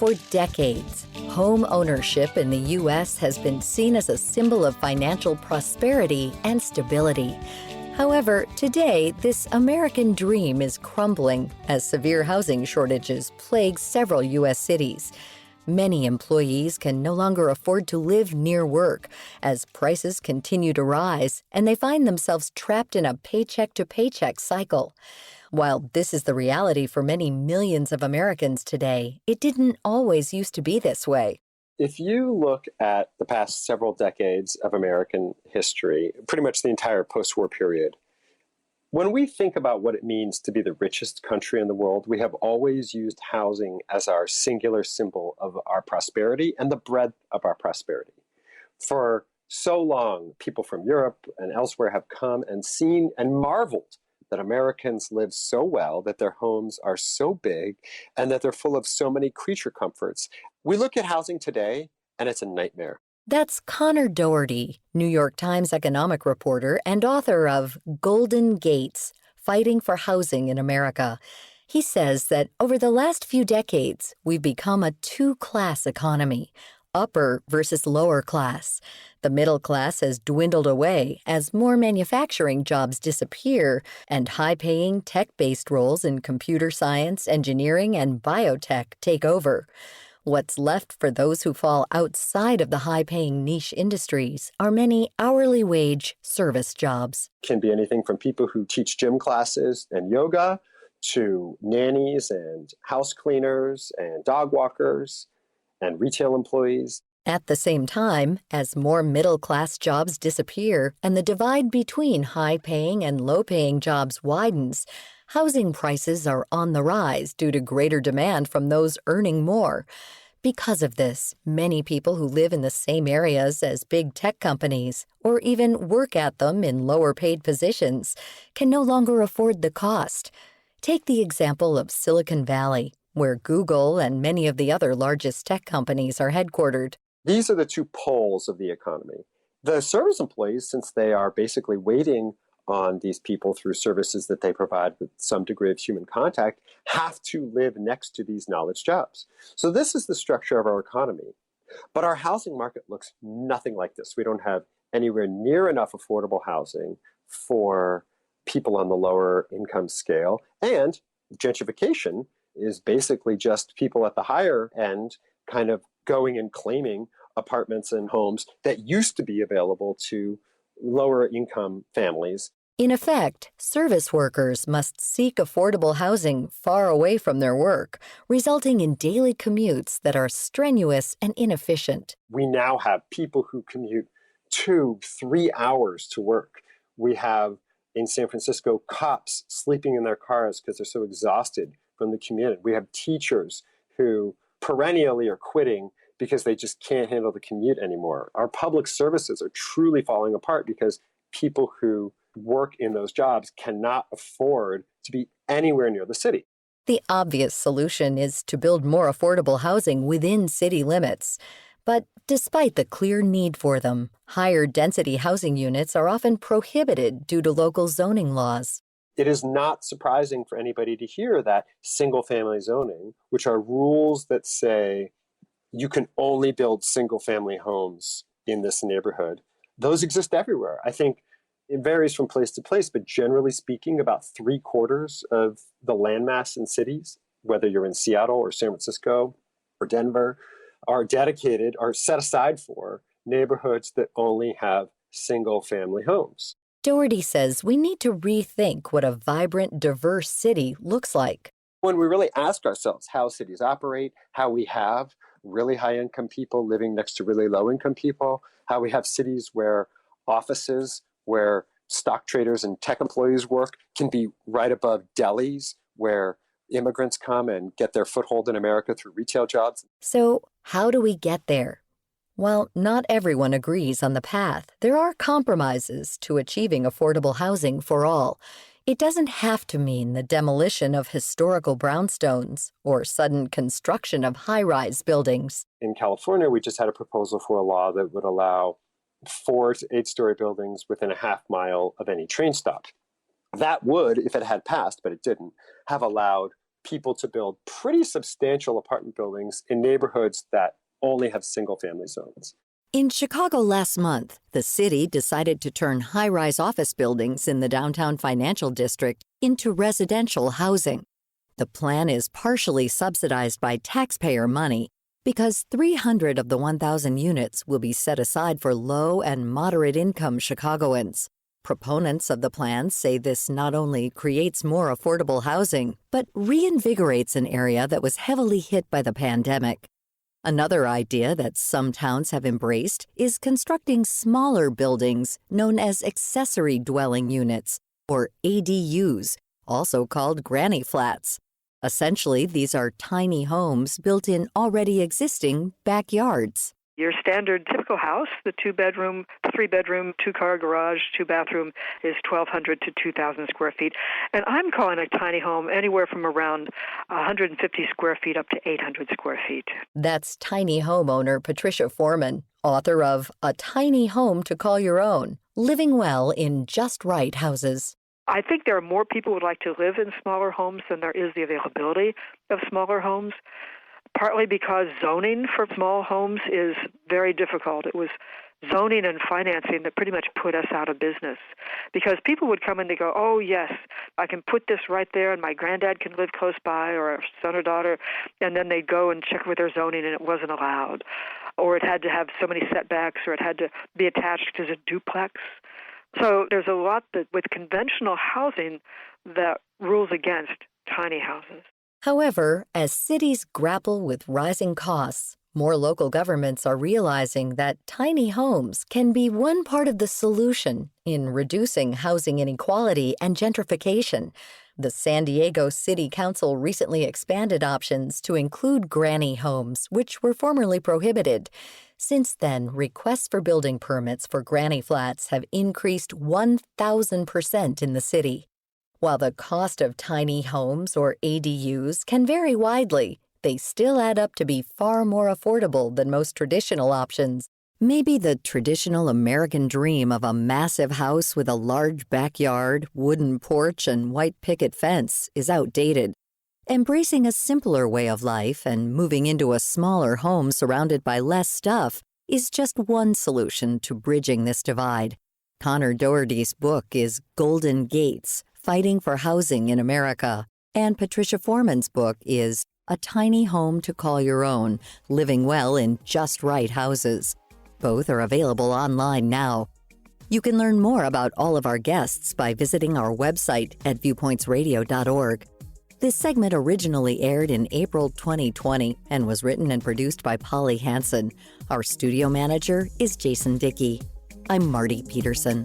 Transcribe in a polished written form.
For decades, home ownership in the U.S. has been seen as a symbol of financial prosperity and stability. However, today, this American dream is crumbling as severe housing shortages plague several U.S. cities. Many employees can no longer afford to live near work as prices continue to rise and they find themselves trapped in a paycheck-to-paycheck cycle. While this is the reality for many millions of Americans today, it didn't always used to be this way. If you look at the past several decades of American history, pretty much the entire post-war period, when we think about what it means to be the richest country in the world, we have always used housing as our singular symbol of our prosperity and the breadth of our prosperity. For so long, people from Europe and elsewhere have come and seen and marveled that Americans live so well, that their homes are so big, and that they're full of so many creature comforts. We look at housing today, and it's a nightmare. That's Connor Doherty, New York Times economic reporter and author of Golden Gates: Fighting for Housing in America. He says that over the last few decades, we've become a two-class economy, upper versus lower class. The middle class has dwindled away as more manufacturing jobs disappear and high-paying tech-based roles in computer science, engineering, and biotech take over. What's left for those who fall outside of the high-paying niche industries are many hourly wage service jobs. Can be anything from people who teach gym classes and yoga to nannies and house cleaners and dog walkers and retail employees. At the same time, as more middle-class jobs disappear and the divide between high-paying and low-paying jobs widens, housing prices are on the rise due to greater demand from those earning more. Because of this, many people who live in the same areas as big tech companies, or even work at them in lower-paid positions, can no longer afford the cost. Take the example of Silicon Valley, where Google and many of the other largest tech companies are headquartered. These are the two poles of the economy. The service employees, since they are basically waiting on these people through services that they provide with some degree of human contact, have to live next to these knowledge jobs. So this is the structure of our economy. But our housing market looks nothing like this. We don't have anywhere near enough affordable housing for people on the lower income scale. And gentrification is basically just people at the higher end kind of going and claiming apartments and homes that used to be available to lower income families. In effect, service workers must seek affordable housing far away from their work, resulting in daily commutes that are strenuous and inefficient. We now have people who commute 2-3 hours to work. We have in San Francisco cops sleeping in their cars because they're so exhausted from the commute. We have teachers who perennially are quitting because they just can't handle the commute anymore. Our public services are truly falling apart because people who work in those jobs cannot afford to be anywhere near the city. The obvious solution is to build more affordable housing within city limits. But despite the clear need for them, higher density housing units are often prohibited due to local zoning laws. It is not surprising for anybody to hear that single-family zoning, which are rules that say you can only build single-family homes in this neighborhood, those exist everywhere. I think it varies from place to place, but generally speaking, about 3/4 of the landmass in cities, whether you're in Seattle or San Francisco or Denver, are set aside for neighborhoods that only have single-family homes. Doherty says we need to rethink what a vibrant, diverse city looks like. When we really ask ourselves how cities operate, how we have really high-income people living next to really low-income people, how we have cities where offices, where stock traders and tech employees work can be right above delis, where immigrants come and get their foothold in America through retail jobs. So how do we get there? While not everyone agrees on the path, there are compromises to achieving affordable housing for all. It doesn't have to mean the demolition of historical brownstones or sudden construction of high-rise buildings. In California, we just had a proposal for a law that would allow 4 to 8-story buildings within a half mile of any train stop. That would, if it had passed, but it didn't, have allowed people to build pretty substantial apartment buildings in neighborhoods that only have single-family zones. In Chicago last month, the city decided to turn high-rise office buildings in the downtown financial district into residential housing. The plan is partially subsidized by taxpayer money because 300 of the 1,000 units will be set aside for low and moderate-income Chicagoans. Proponents of the plan say this not only creates more affordable housing, but reinvigorates an area that was heavily hit by the pandemic. Another idea that some towns have embraced is constructing smaller buildings known as accessory dwelling units, or ADUs, also called granny flats. Essentially, these are tiny homes built in already existing backyards. Your standard typical house, the 2-bedroom, 3-bedroom, 2-car garage, 2-bathroom, is 1,200 to 2,000 square feet. And I'm calling a tiny home anywhere from around 150 square feet up to 800 square feet. That's tiny homeowner Patricia Foreman, author of A Tiny Home to Call Your Own, Living Well in Just Right Houses. I think there are more people who would like to live in smaller homes than there is the availability of smaller homes, partly because zoning for small homes is very difficult. It was zoning and financing that pretty much put us out of business because people would come and they go, oh, yes, I can put this right there and my granddad can live close by or a son or daughter, and then they'd go and check with their zoning and it wasn't allowed. Or it had to have so many setbacks or it had to be attached to a duplex. So there's a lot that with conventional housing that rules against tiny houses. However, as cities grapple with rising costs, more local governments are realizing that tiny homes can be one part of the solution in reducing housing inequality and gentrification. The San Diego City Council recently expanded options to include granny homes, which were formerly prohibited. Since then, requests for building permits for granny flats have increased 1,000% in the city. While the cost of tiny homes, or ADUs, can vary widely, they still add up to be far more affordable than most traditional options. Maybe the traditional American dream of a massive house with a large backyard, wooden porch, and white picket fence is outdated. Embracing a simpler way of life and moving into a smaller home surrounded by less stuff is just one solution to bridging this divide. Connor Doherty's book is Golden Gates: Fighting for Housing in America, and Patricia Foreman's book is A Tiny Home to Call Your Own, Living Well in Just Right Houses. Both are available online now. You can learn more about all of our guests by visiting our website at viewpointsradio.org. This segment originally aired in April 2020 and was written and produced by Polly Hansen. Our studio manager is Jason Dickey. I'm Marty Peterson.